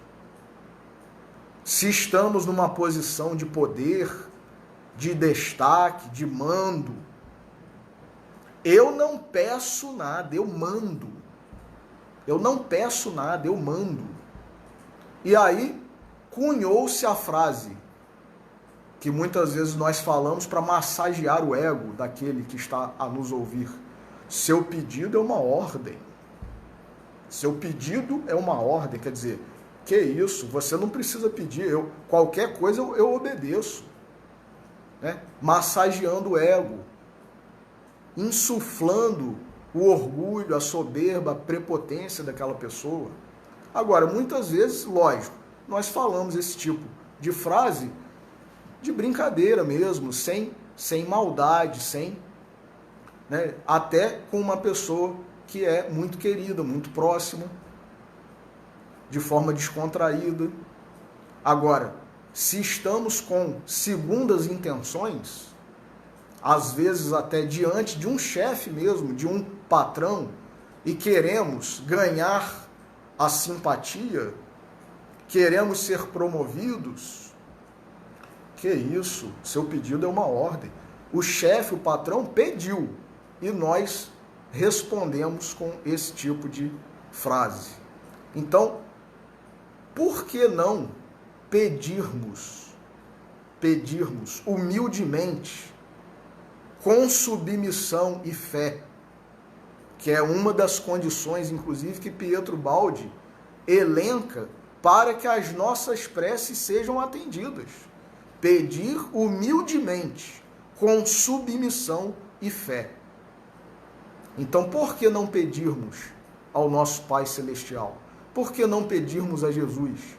Se estamos numa posição de poder, de destaque, de mando, eu não peço nada, eu mando. Eu não peço nada, eu mando. E aí cunhou-se a frase que muitas vezes nós falamos para massagear o ego daquele que está a nos ouvir. Seu pedido é uma ordem. Seu pedido é uma ordem, quer dizer, que isso, você não precisa pedir, qualquer coisa eu obedeço. Né? Massageando o ego, insuflando o orgulho, a soberba, a prepotência daquela pessoa. Agora, muitas vezes, lógico, nós falamos esse tipo de frase de brincadeira mesmo, sem maldade, né, até com uma pessoa que é muito querida, muito próxima, de forma descontraída. Agora, se estamos com segundas intenções, às vezes até diante de um chefe mesmo, de um patrão, e queremos ganhar a simpatia, queremos ser promovidos, que isso, seu pedido é uma ordem. O chefe, o patrão pediu e nós respondemos com esse tipo de frase. Então, por que não pedirmos humildemente, com submissão e fé, que é uma das condições, inclusive, que Pietro Baldi elenca para que as nossas preces sejam atendidas. Pedir humildemente, com submissão e fé. Então, por que não pedirmos ao nosso Pai Celestial? Por que não pedirmos a Jesus?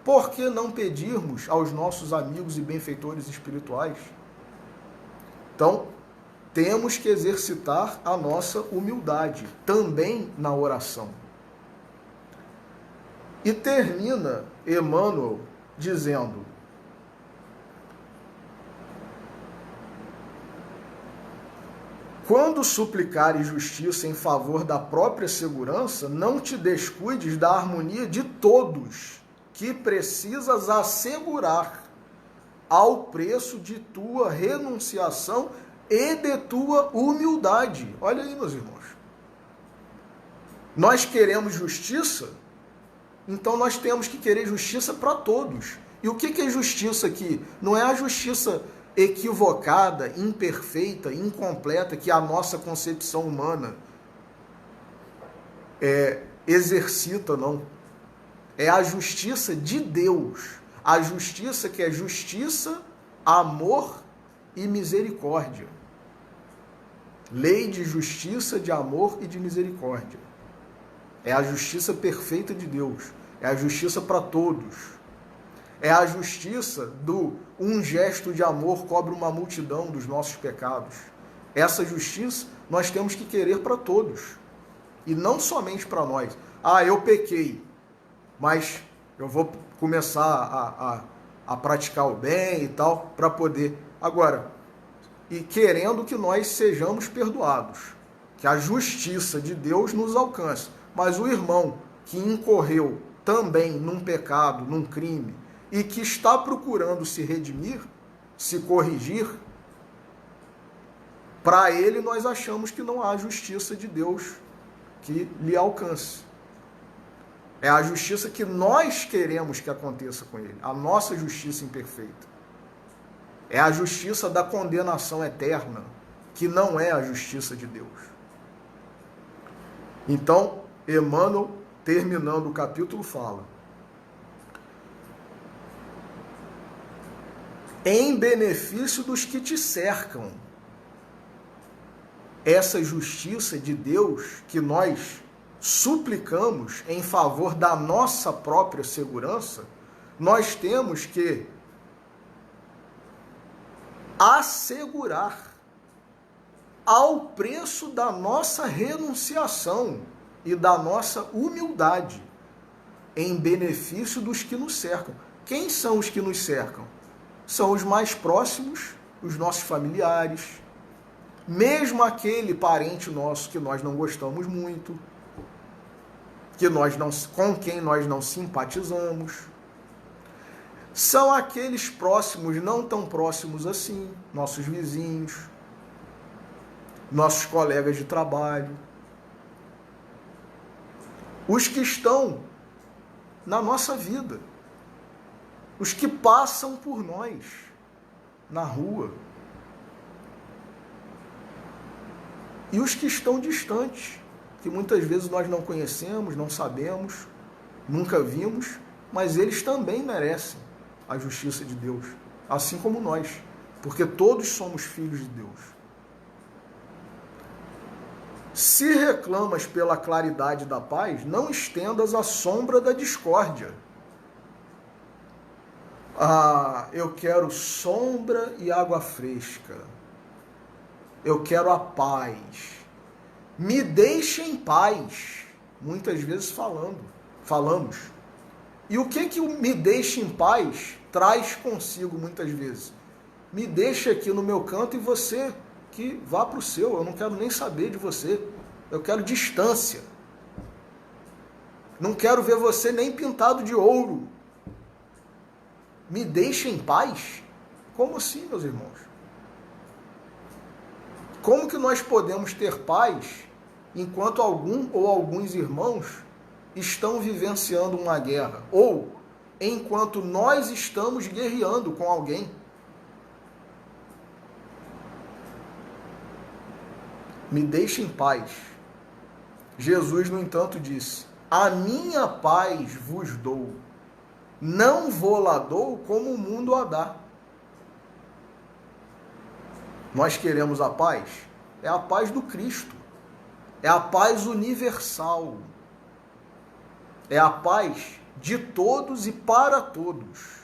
Por que não pedirmos aos nossos amigos e benfeitores espirituais? Então, temos que exercitar a nossa humildade, também na oração. E termina Emmanuel dizendo: quando suplicares justiça em favor da própria segurança, não te descuides da harmonia de todos, que precisas assegurar ao preço de tua renunciação e de tua humildade. Olha aí, meus irmãos. Nós queremos justiça, então nós temos que querer justiça para todos. E o que é justiça aqui? Não é a justiça equivocada, imperfeita, incompleta que a nossa concepção humana exercita, não. É a justiça de Deus. A justiça que é justiça, amor e misericórdia. Lei de justiça, de amor e de misericórdia. É a justiça perfeita de Deus. É a justiça para todos. É a justiça do um gesto de amor cobre uma multidão dos nossos pecados. Essa justiça nós temos que querer para todos. E não somente para nós. Ah, eu pequei, mas eu vou começar a praticar o bem e tal, para poder... Agora, e querendo que nós sejamos perdoados, que a justiça de Deus nos alcance. Mas o irmão que incorreu também num pecado, num crime, e que está procurando se redimir, se corrigir, para ele nós achamos que não há justiça de Deus que lhe alcance. É a justiça que nós queremos que aconteça com ele, a nossa justiça imperfeita. É a justiça da condenação eterna, que não é a justiça de Deus. Então, Emmanuel, terminando o capítulo, fala: em benefício dos que te cercam. Essa justiça de Deus que nós suplicamos em favor da nossa própria segurança, nós temos que assegurar ao preço da nossa renunciação e da nossa humildade, em benefício dos que nos cercam. Quem são os que nos cercam? São os mais próximos, os nossos familiares, mesmo aquele parente nosso que nós não gostamos muito, com quem nós não simpatizamos. São aqueles próximos, não tão próximos assim, nossos vizinhos, nossos colegas de trabalho, os que estão na nossa vida, os que passam por nós na rua e os que estão distantes, que muitas vezes nós não conhecemos, não sabemos, nunca vimos, mas eles também merecem a justiça de Deus, assim como nós, porque todos somos filhos de Deus. Se reclamas pela claridade da paz, não estendas a sombra da discórdia. Ah, eu quero sombra e água fresca. Eu quero a paz. Me deixe em paz. Muitas vezes falamos. E o que o me deixe em paz traz consigo muitas vezes? Me deixe aqui no meu canto e você que vá para o seu. Eu não quero nem saber de você. Eu quero distância. Não quero ver você nem pintado de ouro. Me deixe em paz? Como assim, meus irmãos? Como que nós podemos ter paz enquanto algum ou alguns irmãos estão vivenciando uma guerra? Ou enquanto nós estamos guerreando com alguém? Me deixe em paz. Jesus, no entanto, disse: a minha paz vos dou. Não vou-la dou como o mundo a dá. Nós queremos a paz? É a paz do Cristo. É a paz universal. É a paz de todos e para todos.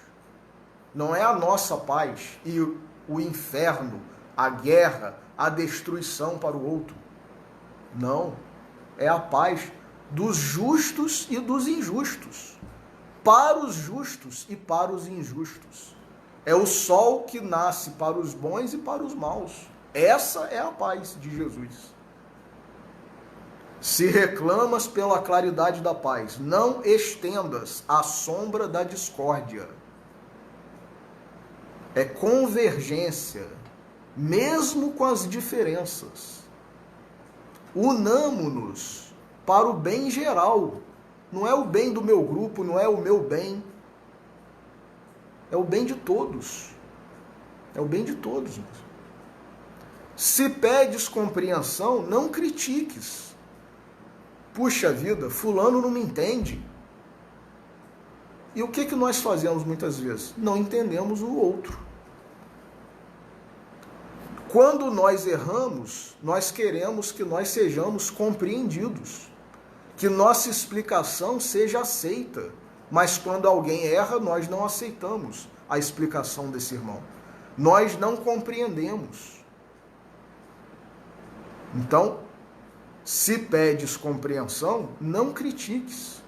Não é a nossa paz e o inferno, a guerra, a destruição para o outro. Não. É a paz dos justos e dos injustos. Para os justos e para os injustos. É o sol que nasce para os bons e para os maus. Essa é a paz de Jesus. Se reclamas pela claridade da paz, não estendas a sombra da discórdia. É convergência, mesmo com as diferenças. Unamo-nos para o bem geral. Não é o bem do meu grupo, não é o meu bem. É o bem de todos. É o bem de todos. Se pedes compreensão, não critiques. Puxa vida, fulano não me entende. E o que nós fazemos muitas vezes? Não entendemos o outro. Quando nós erramos, nós queremos que nós sejamos compreendidos. Que nossa explicação seja aceita. Mas quando alguém erra, nós não aceitamos a explicação desse irmão. Nós não compreendemos. Então, se pedes compreensão, não critiques.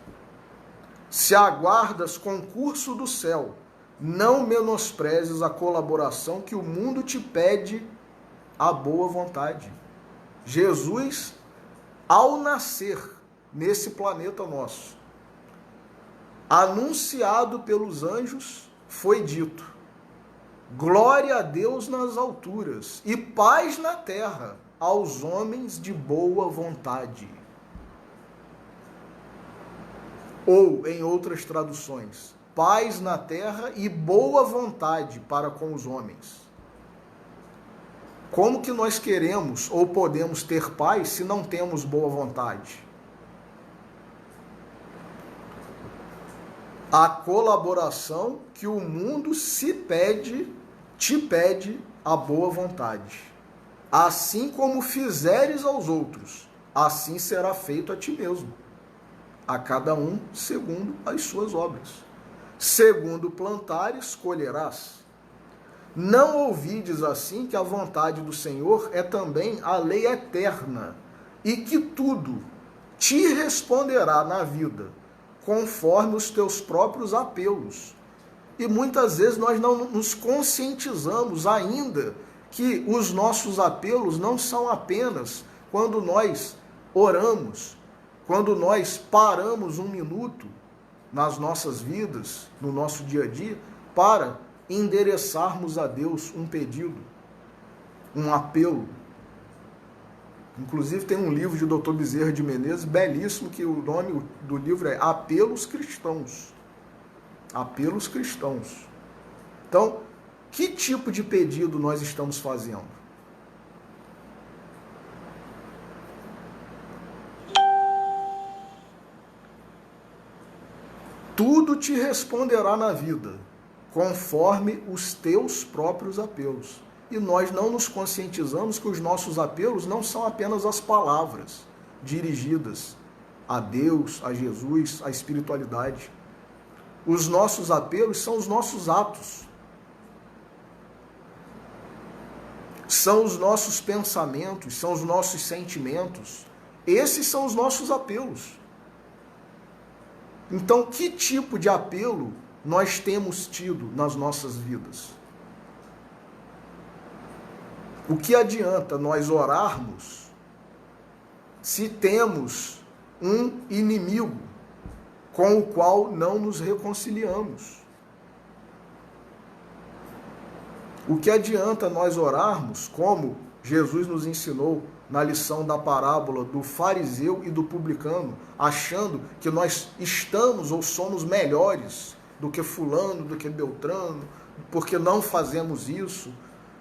Se aguardas concurso do céu, não menosprezes a colaboração que o mundo te pede à boa vontade. Jesus, ao nascer nesse planeta nosso, anunciado pelos anjos, foi dito: glória a Deus nas alturas e paz na terra aos homens de boa vontade. Ou, em outras traduções, paz na terra e boa vontade para com os homens. Como que nós queremos ou podemos ter paz se não temos boa vontade? A colaboração que o mundo te pede a boa vontade. Assim como fizeres aos outros, assim será feito a ti mesmo. A cada um segundo as suas obras. Segundo plantares, colherás. Não ouvides assim que a vontade do Senhor é também a lei eterna, e que tudo te responderá na vida, conforme os teus próprios apelos. E muitas vezes nós não nos conscientizamos ainda que os nossos apelos não são apenas quando nós oramos, quando nós paramos um minuto nas nossas vidas, no nosso dia a dia, para endereçarmos a Deus um pedido, um apelo. Inclusive tem um livro de Dr. Bezerra de Menezes, belíssimo, que o nome do livro é Apelos Cristãos. Apelos Cristãos. Então, que tipo de pedido nós estamos fazendo? tudo te responderá na vida, conforme os teus próprios apelos. E nós não nos conscientizamos que os nossos apelos não são apenas as palavras dirigidas a Deus, a Jesus, à espiritualidade. Os nossos apelos são os nossos atos. São os nossos pensamentos, são os nossos sentimentos. Esses são os nossos apelos. Então, que tipo de apelo nós temos tido nas nossas vidas? O que adianta nós orarmos se temos um inimigo com o qual não nos reconciliamos? O que adianta nós orarmos, como Jesus nos ensinou na lição da parábola do fariseu e do publicano, achando que nós estamos ou somos melhores do que fulano, do que Beltrano, porque não fazemos isso,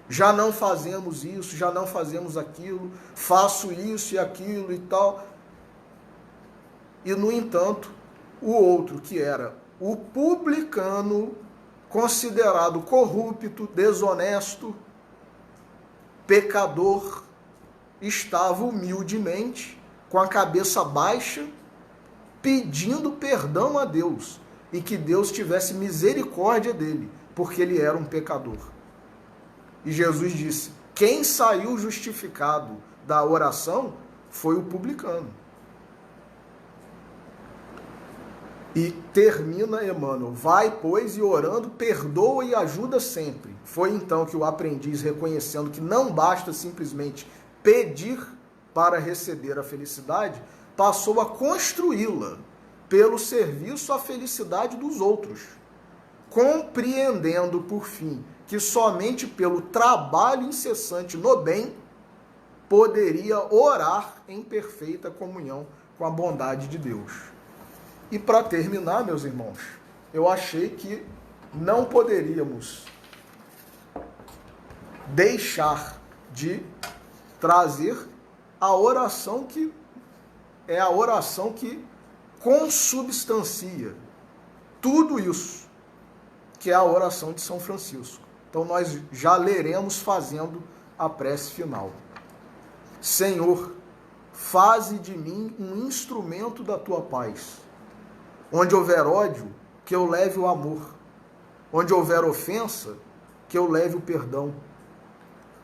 já não fazemos isso, já não fazemos aquilo, faço isso e aquilo e tal. E, no entanto, o outro, que era o publicano, considerado corrupto, desonesto, pecador, estava humildemente, com a cabeça baixa, pedindo perdão a Deus, e que Deus tivesse misericórdia dele, porque ele era um pecador. E Jesus disse, quem saiu justificado da oração foi o publicano. E termina Emmanuel, vai, pois, e orando, perdoa e ajuda sempre. Foi então que o aprendiz, reconhecendo que não basta simplesmente pedir para receber a felicidade, passou a construí-la pelo serviço à felicidade dos outros, compreendendo, por fim, que somente pelo trabalho incessante no bem poderia orar em perfeita comunhão com a bondade de Deus. E para terminar, meus irmãos, eu achei que não poderíamos deixar de trazer a oração que é a oração que consubstancia tudo isso, que é a oração de São Francisco. Então nós já leremos fazendo a prece final. Senhor, faze de mim um instrumento da tua paz. Onde houver ódio, que eu leve o amor. Onde houver ofensa, que eu leve o perdão.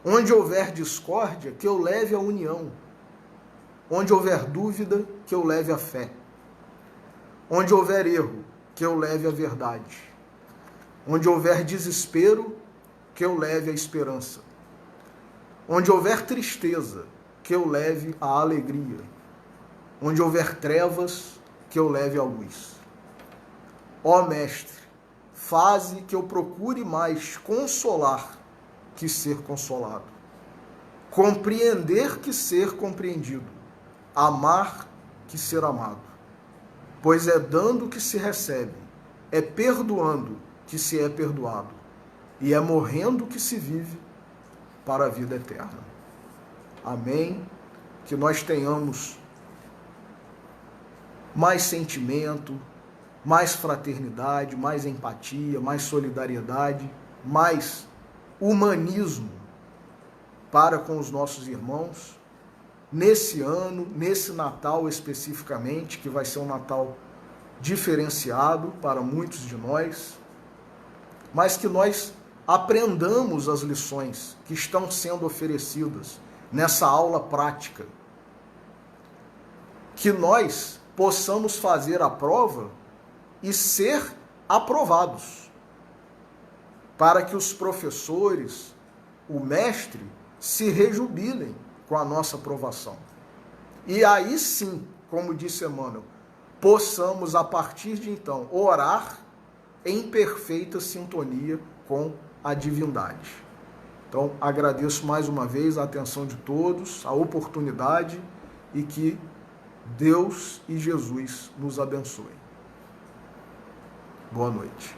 Onde houver discórdia, que eu leve a união. Onde houver dúvida, que eu leve a fé. Onde houver erro, que eu leve a verdade. Onde houver desespero, que eu leve a esperança. Onde houver tristeza, que eu leve a alegria. Onde houver trevas, que eu leve a luz. Ó Mestre, faze que eu procure mais consolar que ser consolado, compreender que ser compreendido, amar que ser amado. Pois é dando que se recebe, é perdoando que se é perdoado, e é morrendo que se vive para a vida eterna. Amém? Que nós tenhamos mais sentimento, mais fraternidade, mais empatia, mais solidariedade, mais humanismo para com os nossos irmãos, nesse ano, nesse Natal especificamente, que vai ser um Natal diferenciado para muitos de nós, mas que nós aprendamos as lições que estão sendo oferecidas nessa aula prática, que nós possamos fazer a prova e ser aprovados, para que os professores, o mestre, se rejubilem com a nossa aprovação. E aí sim, como disse Emmanuel, possamos a partir de então orar em perfeita sintonia com a divindade. Então agradeço mais uma vez a atenção de todos, a oportunidade, e que Deus e Jesus nos abençoem. Boa noite.